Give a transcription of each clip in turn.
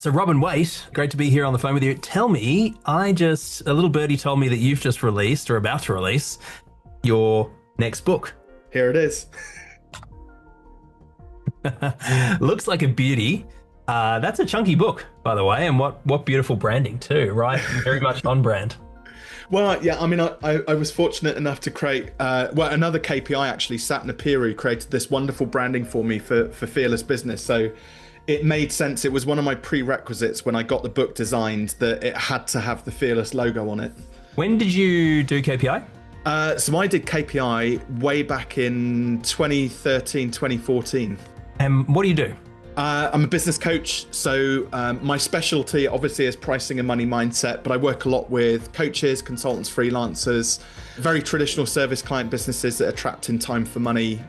So, Robin Waite, great to be here on the phone with you. Tell me, a little birdie told me that you've just released or about to release your next book. Here it is. Looks like a beauty. That's a chunky book, by the way, and what beautiful branding too, right? Very much on brand. Well, yeah, I mean, I was fortunate enough to create, another KPI actually, Sat Napiru, created this wonderful branding for me for Fearless Business. So it made sense. It was one of my prerequisites when I got the book designed that it had to have the Fearless logo on it. When did you do KPI? So I did KPI way back in 2013, 2014. And what do you do? I'm a business coach, so my specialty obviously is pricing and money mindset, but I work a lot with coaches, consultants, freelancers, very traditional service client businesses that are trapped in time for money,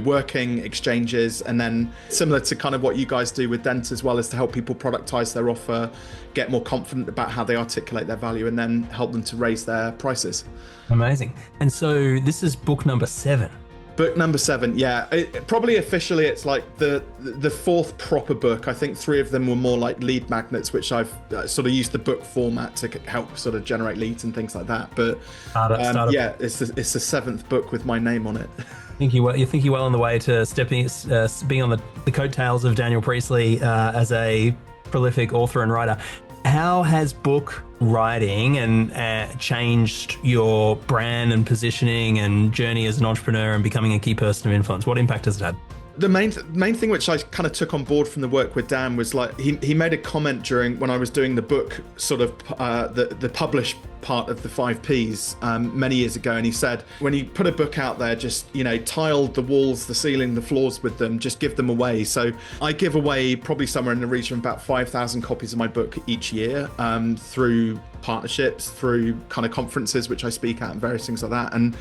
working exchanges, and then similar to kind of what you guys do with Dent as well, is to help people productize their offer, get more confident about how they articulate their value, and then help them to raise their prices. Amazing. And so this is book number 7. Book number 7, yeah. Probably officially it's like the fourth proper book. I think 3 of them were more like lead magnets, which I've sort of used the book format to help sort of generate leads and things like that. But yeah, it's the 7th book with my name on it. You think you're well on the way to being on the coattails of Daniel Priestley as a prolific author and writer. How has book writing and changed your brand and positioning and journey as an entrepreneur and becoming a key person of influence? What impact has it had? The main thing which I kind of took on board from the work with Dan was like he made a comment during when I was doing the book, sort of the published part of the 5 Ps many years ago, and he said, when you put a book out there, just tile the walls, the ceiling, the floors with them, just give them away. So I give away probably somewhere in the region of about 5,000 copies of my book each year through partnerships, through kind of conferences which I speak at and various things like that. And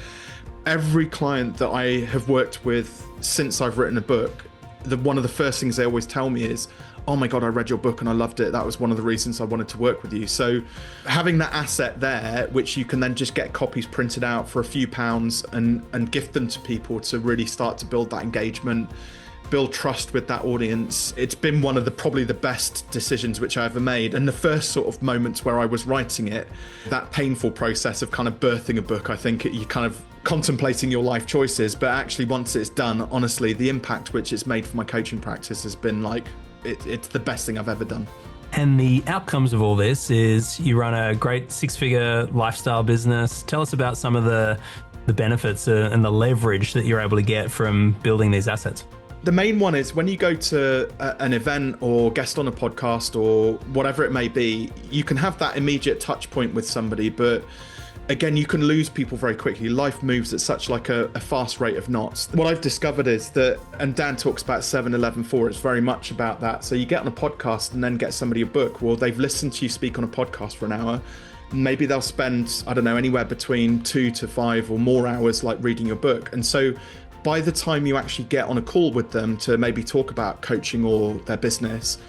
every client that I have worked with since I've written a book, one of the first things they always tell me is, oh my God, I read your book and I loved it. That was one of the reasons I wanted to work with you. So having that asset there, which you can then just get copies printed out for a few pounds and gift them to people to really start to build that engagement, build trust with that audience. It's been one of probably the best decisions which I ever made. And the first sort of moments where I was writing it, that painful process of kind of birthing a book, I think you kind of contemplating your life choices, but actually once it's done, honestly, the impact which it's made for my coaching practice has been like, it's the best thing I've ever done. And the outcomes of all this is you run a great 6-figure lifestyle business. Tell us about some of the benefits and the leverage that you're able to get from building these assets. The main one is when you go to an event or guest on a podcast or whatever it may be, you can have that immediate touch point with somebody, but again, you can lose people very quickly. Life moves at such like a fast rate of knots. What I've discovered is that, and Dan talks about 7-11-4, it's very much about that. So you get on a podcast and then get somebody a book. Well, they've listened to you speak on a podcast for an hour. Maybe they'll spend, I don't know, anywhere between 2 to 5 or more hours like reading your book. And so by the time you actually get on a call with them to maybe talk about coaching or their business,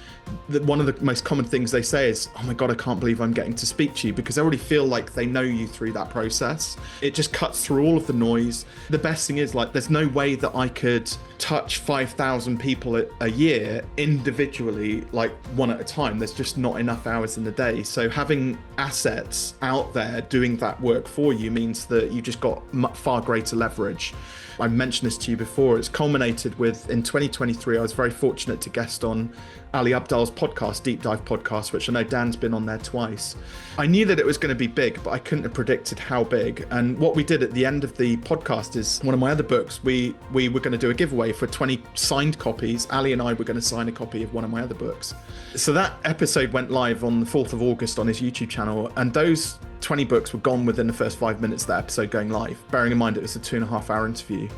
one of the most common things they say is, oh my God, I can't believe I'm getting to speak to you, because they already feel like they know you through that process. It just cuts through all of the noise. The best thing is, like, there's no way that I could touch 5,000 people a year individually, like one at a time. There's just not enough hours in the day. So having assets out there doing that work for you means that you just got far greater leverage. I mentioned this to you before. It's culminated with, in 2023, I was very fortunate to guest on Ali Abdaal's podcast, Deep Dive podcast, which I know Dan's been on there twice. I knew that it was going to be big, but I couldn't have predicted how big. And what we did at the end of the podcast is, one of my other books, we were going to do a giveaway for 20 signed copies. Ali and I were going to sign a copy of one of my other books. So that episode went live on the 4th of August on his YouTube channel, and those 20 books were gone within the first 5 minutes of that episode going live, bearing in mind it was a 2.5-hour interview.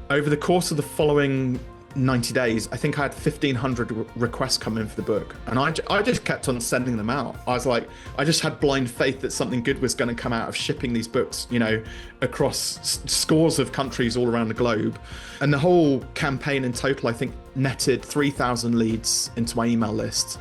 Over the course of the following 90 days, I think I had 1,500 requests come in for the book, and I just kept on sending them out. I was like, I just had blind faith that something good was going to come out of shipping these books, across scores of countries all around the globe. And the whole campaign in total, I think, netted 3,000 leads into my email list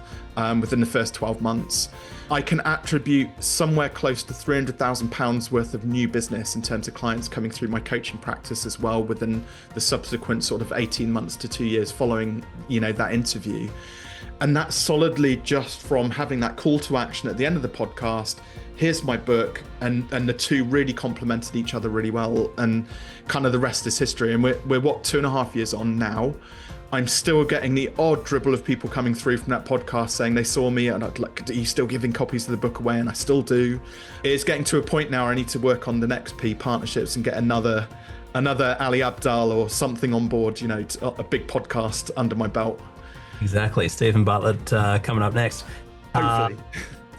within the first 12 months. I can attribute somewhere close to £300,000 worth of new business in terms of clients coming through my coaching practice as well within the subsequent sort of 18 months to 2 years following, that interview. And that's solidly just from having that call to action at the end of the podcast. Here's my book, and the two really complemented each other really well, and kind of the rest is history. And we're what, 2.5 years on now. I'm still getting the odd dribble of people coming through from that podcast saying they saw me and I'd like, are you still giving copies of the book away? And I still do. It's getting to a point now I need to work on the next P partnerships and get another Ali Abdaal or something on board, you know, a big podcast under my belt. Exactly. Stephen Bartlett coming up next. Hopefully.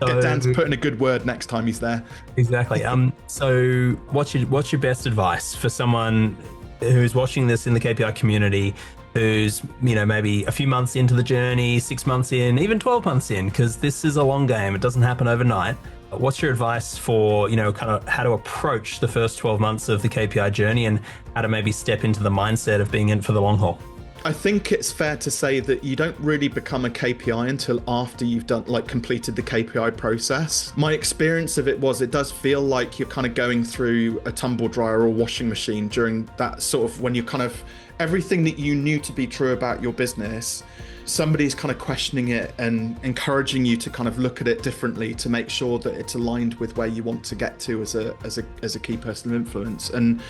Get Dan to put in a good word next time he's there. Exactly. So what's your best advice for someone who's watching this in the KPI community, who's, you know, maybe a few months into the journey, 6 months in, even 12 months in, because this is a long game. It doesn't happen overnight. What's your advice for, you know, kind of how to approach the first 12 months of the KPI journey and how to maybe step into the mindset of being in for the long haul? I think it's fair to say that you don't really become a KPI until after you've completed the KPI process. My experience of it was, it does feel like you're kind of going through a tumble dryer or washing machine during that sort of, when you're kind of, everything that you knew to be true about your business, somebody's kind of questioning it and encouraging you to kind of look at it differently to make sure that it's aligned with where you want to get to as a key person of influence. And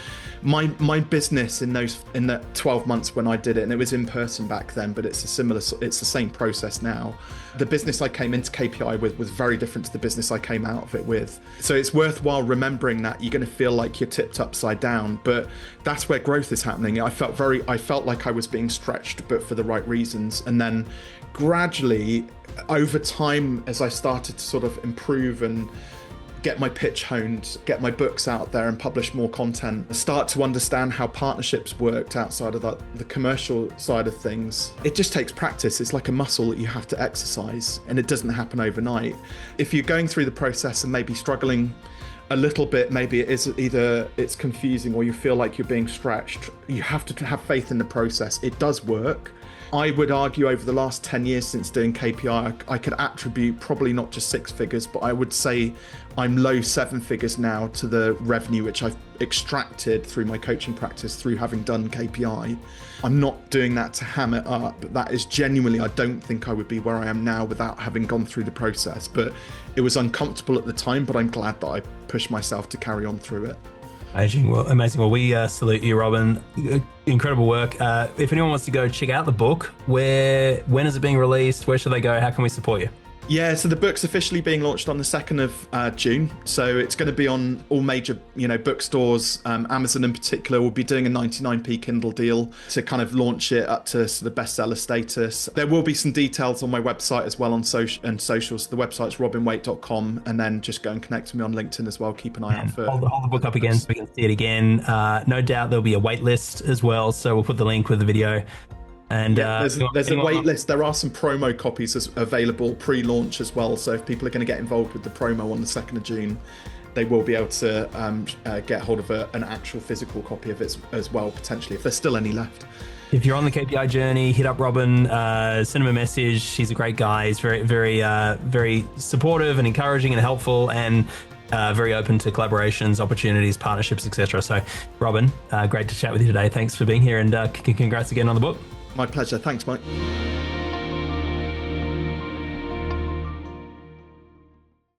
my business in that 12 months when I did it, and it was in person back then, but it's the same process now. The business I came into KPI with was very different to the business I came out of it with. So it's worthwhile remembering that you're going to feel like you're tipped upside down, but that's where growth is happening. I felt like I was being stretched, but for the right reasons. And then gradually over time, as I started to sort of improve and get my pitch honed, get my books out there and publish more content, start to understand how partnerships worked outside of the commercial side of things. It just takes practice. It's like a muscle that you have to exercise, and it doesn't happen overnight. If you're going through the process and maybe struggling a little bit, maybe it is either it's confusing or you feel like you're being stretched, you have to have faith in the process. It does work. I would argue over the last 10 years since doing KPI, I could attribute probably not just 6 figures, but I would say I'm low 7 figures now to the revenue which I've extracted through my coaching practice through having done KPI. I'm not doing that to ham it up, but that is genuinely, I don't think I would be where I am now without having gone through the process. But it was uncomfortable at the time, but I'm glad that I pushed myself to carry on through it. Amazing. Well, we salute you, Robin. Incredible work. If anyone wants to go check out the book, when is it being released? Where should they go? How can we support you? Yeah, so the book's officially being launched on the 2nd of June. So it's going to be on all major, bookstores. Amazon in particular will be doing a 99p Kindle deal to kind of launch it up to sort of bestseller status. There will be some details on my website as well on socials. The website's robinwaite.com, and then just go and connect with me on LinkedIn as well. Keep an eye out for. Hold the book up again so we can see it again. No doubt there'll be a wait list as well. So we'll put the link with the video. And there's a wait list. There are some promo copies available pre-launch as well. So if people are going to get involved with the promo on the 2nd of June, they will be able to get hold of an actual physical copy of it as well, potentially, if there's still any left. If you're on the KPI journey, hit up Robin, send him a message. He's a great guy. He's very, very, very supportive and encouraging and helpful, and very open to collaborations, opportunities, partnerships, etc. So, Robin, great to chat with you today. Thanks for being here, and congrats again on the book. My pleasure. Thanks, Mike.